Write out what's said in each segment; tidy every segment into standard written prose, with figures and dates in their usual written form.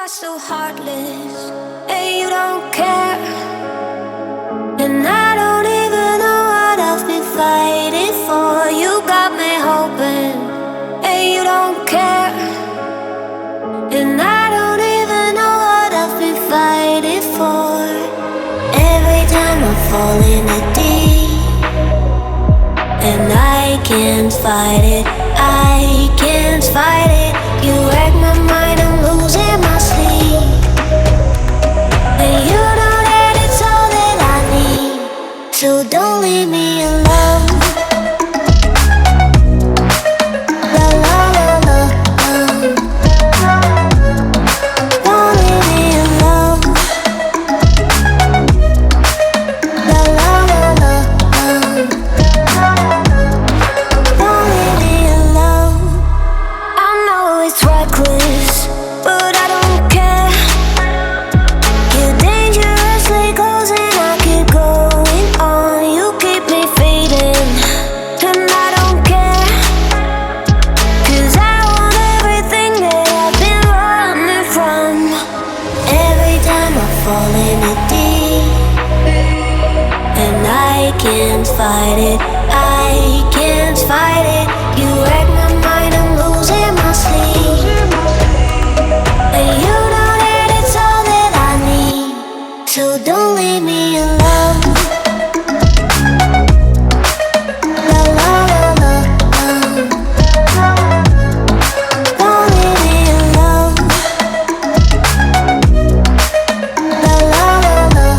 are so heartless, and you don't care. And I don't even know what I've been fighting for. You got me hoping, and you don't care. And I don't even know what I've been fighting for. Every time I fall in the deep, and I can't fight it, I can't fight it. You wreck my mind, I'm losing my sleep. And you know that it's all that I need, so don't leave me alone. La la la la, don't leave me alone. La la la la, don't leave me alone. I know it's reckless, but I don't care. You're dangerously close and I keep going on. You keep me fading, and I don't care. 'Cause I want everything that I've been running from. Every time I fall in the deep, and I can't fight it, I can't fight it. You wreck my mind, I'm losing my sleep. And you know that it's all that I need, so don't leave me alone. La la la la, don't leave me alone. La la la la,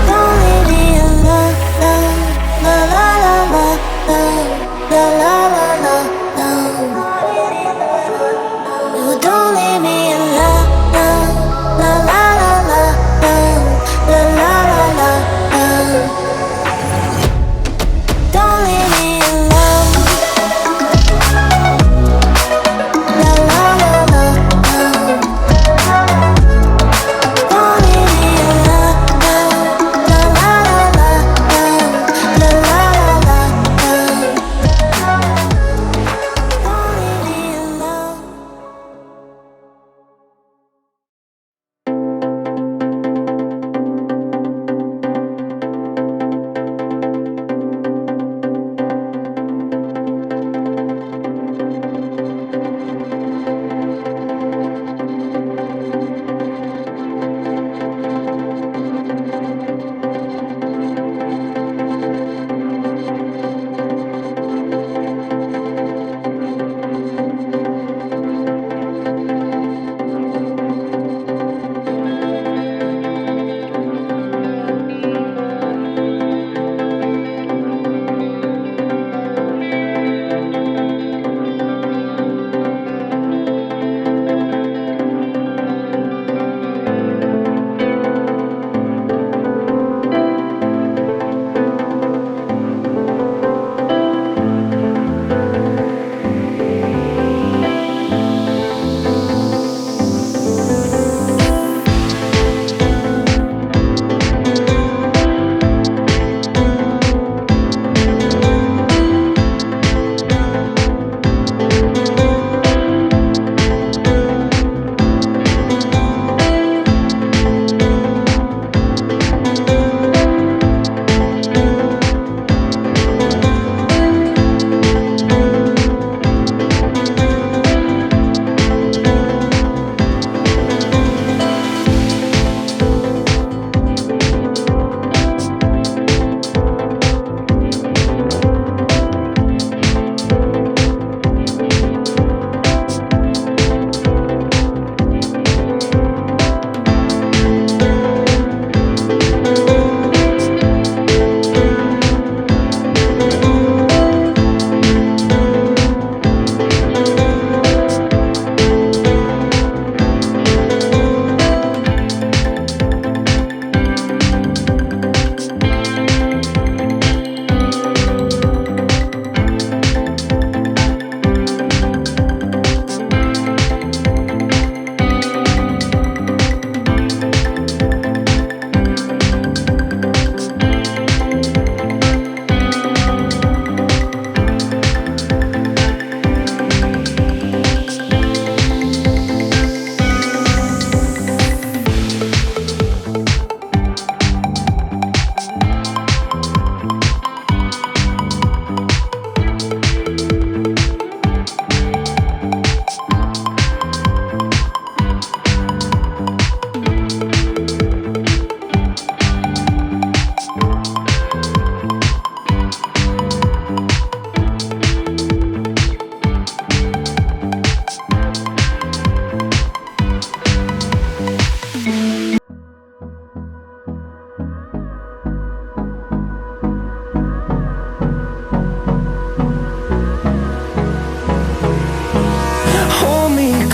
don't leave me alone.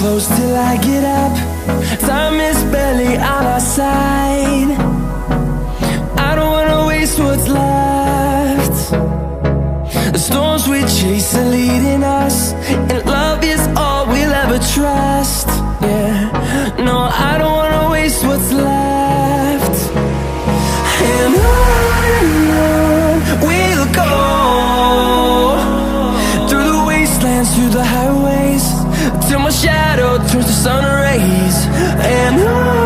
close till I get up. Time is barely on our side. I don't wanna waste what's left. The storms we chase are leading us, and love is all we'll ever trust. Yeah, no, I don't wanna waste what's left. And on we'll go, through the wastelands, through the highways, till my shadow turns to sun rays. And on